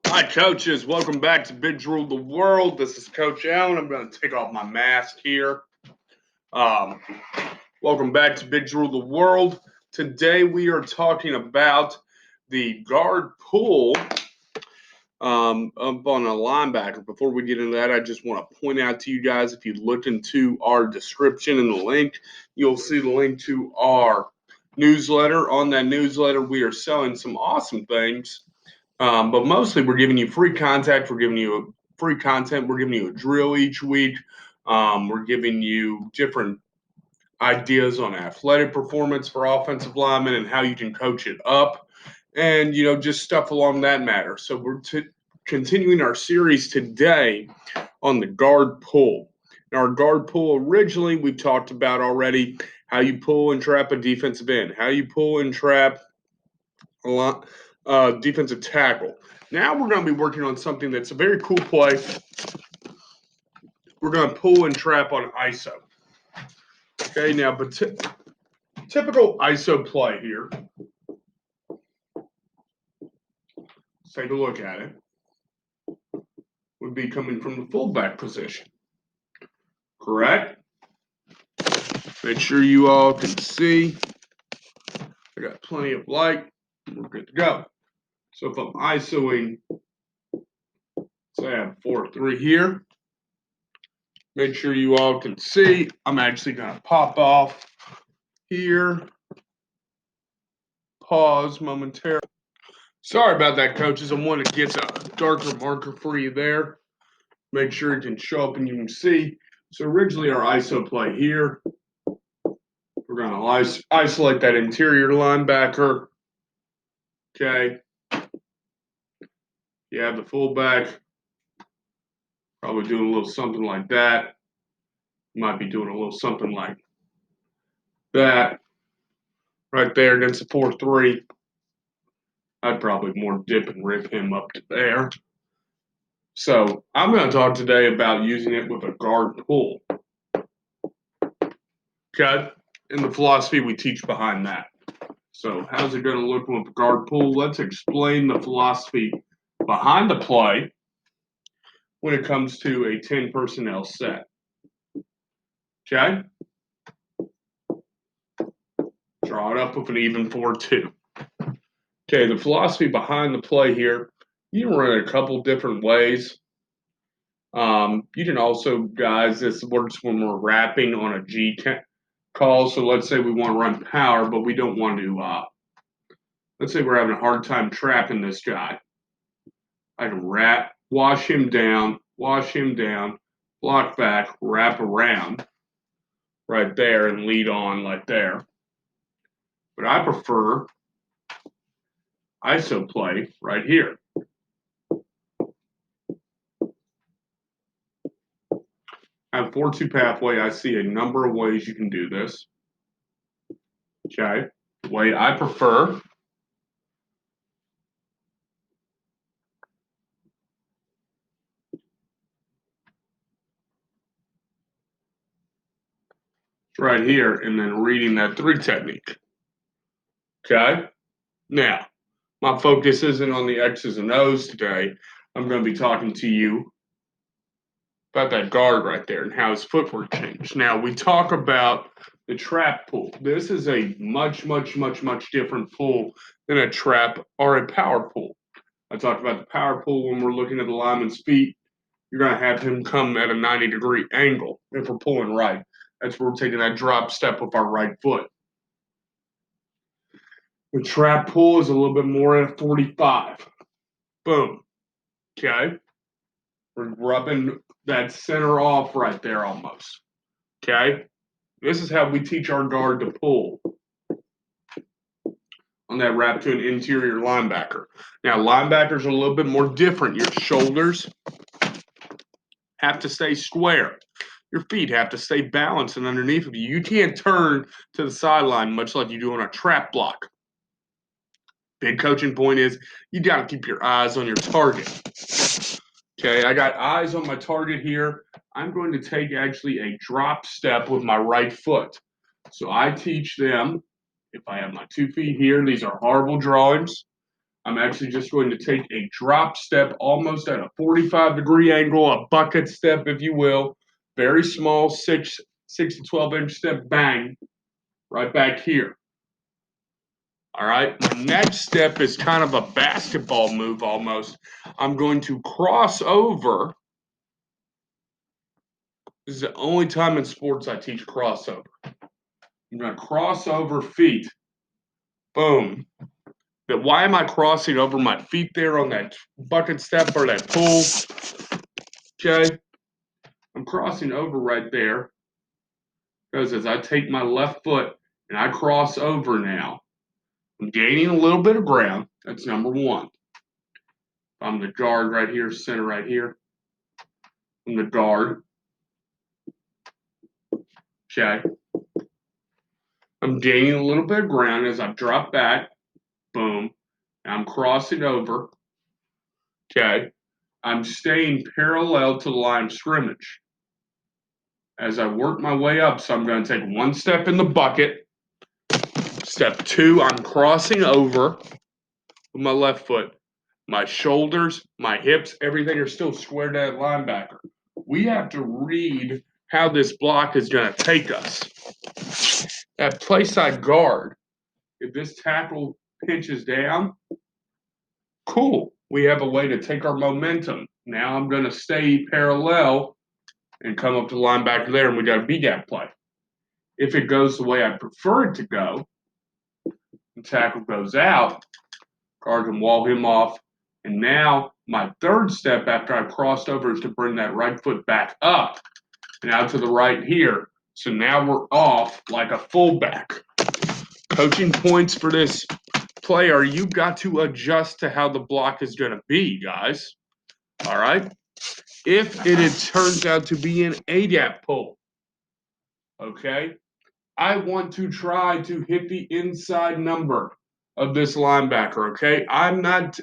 Hi, coaches. Welcome back to Big Rule the World. This is Coach Allen. I'm going to take off my mask here. Um, Welcome back to Big Rule the World. Today we are talking about the guard pull up on a linebacker. Before we get into that, I just want to point out to you guys, if you look into our description in the link, you'll see the link to our newsletter. On that newsletter, we are selling some awesome things. But mostly we're giving you free content. We're giving you free content. We're giving you a drill each week. We're giving you different ideas on athletic performance for offensive linemen and how you can coach it up, and just stuff along that matter. So we're continuing our series today on the guard pull. Now, our guard pull originally we've talked about already how you pull and trap a defensive end, how you pull and trap a defensive tackle. Now we're going to be working on something that's a very cool play. We're going to pull and trap on ISO. Okay, now, but typical ISO play here. Let's take a look at it. Would be coming from the fullback position. Correct? Make sure you all can see. I got plenty of light. We're good to go. So if I'm ISOing, say I have 4-3 here. Make sure you all can see. I'm actually going to pop off here. Pause momentarily. Sorry about that, coaches. I want to get a darker marker for you there. Make sure it can show up and you can see. So originally our ISO play here. We're going to isolate that interior linebacker. Okay. You have the fullback. Probably doing a little something like that. Might be doing a little something like that. Right there against the 4-3. I'd probably more dip and rip him up to there. So I'm going to talk today about using it with a guard pull. Okay? And the philosophy we teach behind that. So how's it going to look with the guard pull? Let's explain the philosophy behind the play when it comes to a 10 personnel set. Okay? Draw it up with an even 4-2. Okay, the philosophy behind the play here, you can run it a couple different ways. You can also, guys, this works when we're wrapping on a G call. So let's say we want to run power, but we don't want to, let's say we're having a hard time trapping this guy. I can wash him down, block back, wrap around right there and lead on like there. But I prefer ISO play right here. I have 4-2 pathway. I see a number of ways you can do this. Okay. The way I prefer right here and then reading that 3 technique. Okay. Now, my focus isn't on the X's and O's today. I'm going to be talking to you about that guard right there and how his footwork changed. Now, we talk about the trap pull. This is a much different pull than a trap or a power pull. I talked about the power pull when we're looking at the lineman's feet. You're going to have him come at a 90-degree angle if we're pulling right. That's where we're taking that drop step with our right foot. The trap pull is a little bit more at a 45. Boom. Okay. We're rubbing that center off right there almost. Okay. This is how we teach our guard to pull on that wrap to an interior linebacker. Now, linebackers are a little bit more different. Your shoulders have to stay square. Your feet have to stay balanced and underneath of you. You can't turn to the sideline much like you do on a trap block. Big coaching point is you got to keep your eyes on your target. Okay, I got eyes on my target here. I'm going to take actually a drop step with my right foot. So I teach them, if I have my 2 feet here, these are horrible drawings. I'm actually just going to take a drop step almost at a 45-degree angle, a bucket step, if you will. Very small, 6 to 12-inch step, bang, right back here. All right, my next step is kind of a basketball move almost. I'm going to cross over. This is the only time in sports I teach crossover. I'm going to cross over feet. Boom. But why am I crossing over my feet there on that bucket step or that pull? Okay. I'm crossing over right there because as I take my left foot and I cross over now, I'm gaining a little bit of ground. That's number one. I'm the guard right here, center right here. I'm the guard. Okay. I'm gaining a little bit of ground as I drop back. Boom. I'm crossing over. Okay. I'm staying parallel to the line of scrimmage. As I work my way up, so I'm going to take one step in the bucket. Step two, I'm crossing over with my left foot. My shoulders, my hips, everything are still squared at linebacker. We have to read how this block is going to take us. At play side guard, if this tackle pinches down, cool. We have a way to take our momentum. Now I'm going to stay parallel and come up to the linebacker there, and we got a B-gap play. If it goes the way I prefer it to go, the tackle goes out, guard can wall him off, and now my third step after I crossed over is to bring that right foot back up and out to the right here. So now we're off like a fullback. Coaching points for this play are you got to adjust to how the block is going to be, guys. All right? If it turns out to be an A-gap pull, okay, I want to try to hit the inside number of this linebacker, okay? I'm not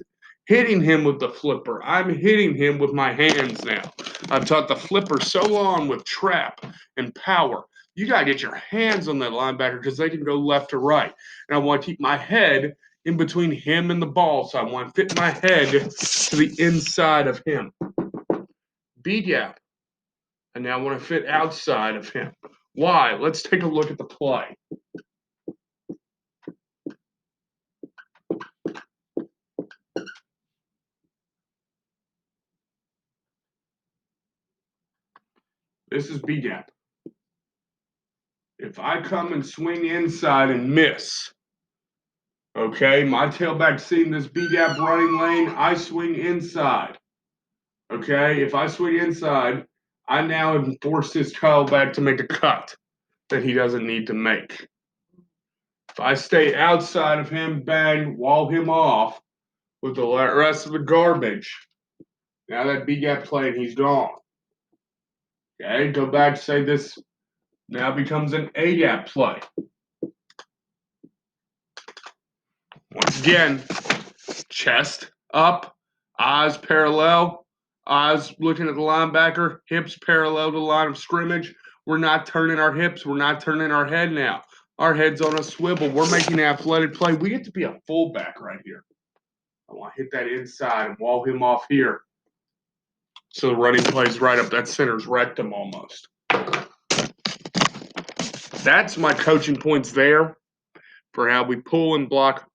hitting him with the flipper. I'm hitting him with my hands now. I've taught the flipper so long with trap and power. You got to get your hands on that linebacker because they can go left or right. And I want to keep my head in between him and the ball. So I want to fit my head to the inside of him. B-gap. And now I want to fit outside of him. Why? Let's take a look at the play. This is B-gap. If I come and swing inside and miss, okay, my tailback seeing this B-gap running lane, I swing inside. Okay, if I swing inside, I now have forced his tailback to make a cut that he doesn't need to make. If I stay outside of him, bang, wall him off with the rest of the garbage, now that B-gap play and he's gone. Okay, go back, say this now becomes an A-gap play. Once again, chest up, eyes parallel, eyes looking at the linebacker, hips parallel to the line of scrimmage. We're not turning our hips. We're not turning our head now. Our head's on a swivel. We're making an athletic play. We get to be a fullback right here. I want to hit that inside and wall him off here. So the running play's right up that center's rectum almost. That's my coaching points there for how we pull and block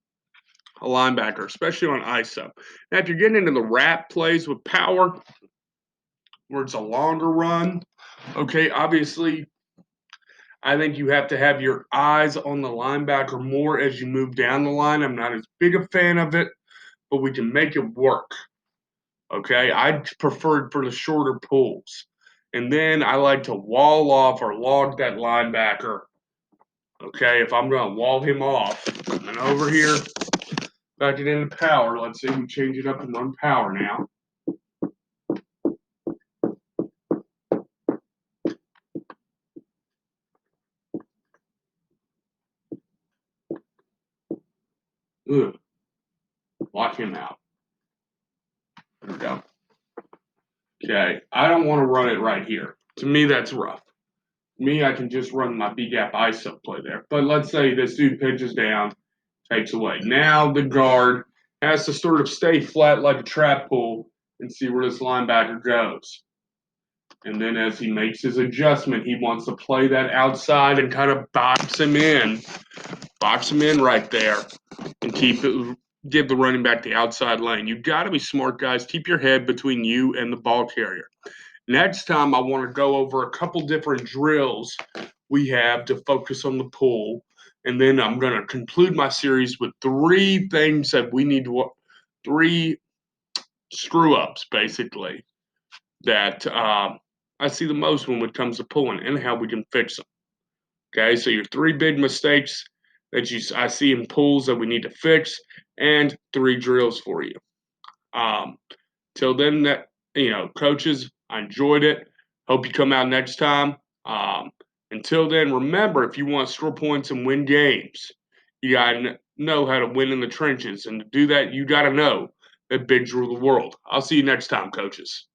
a linebacker, especially on ISO. Now, if you're getting into the wrap plays with power, where it's a longer run, okay, obviously, I think you have to have your eyes on the linebacker more as you move down the line. I'm not as big a fan of it, but we can make it work. Okay, I preferred for the shorter pulls. And then I like to wall off or log that linebacker. Okay, if I'm going to wall him off, and over here, back it into power. Let's see, we change it up and run power now. Ugh. Lock him out. There we go. Okay, I don't want to run it right here. To me, that's rough. Me, I can just run my B-gap ISO play there. But let's say this dude pitches down, takes away. Now the guard has to sort of stay flat like a trap pull and see where this linebacker goes. And then as he makes his adjustment, he wants to play that outside and kind of box him in right there, and give the running back the outside lane. You got to be smart, guys. Keep your head between you and the ball carrier. Next time, I want to go over a couple different drills we have to focus on the pull. And then I'm going to conclude my series with 3 things that we need to, 3 screw ups, basically, that I see the most when it comes to pulling and how we can fix them. Okay, so your 3 big mistakes that I see in pulls that we need to fix, and 3 drills for you. Till then, coaches, I enjoyed it. Hope you come out next time. Until then, remember, if you want to score points and win games, you got to know how to win in the trenches. And to do that, you got to know that bigs rule the world. I'll see you next time, coaches.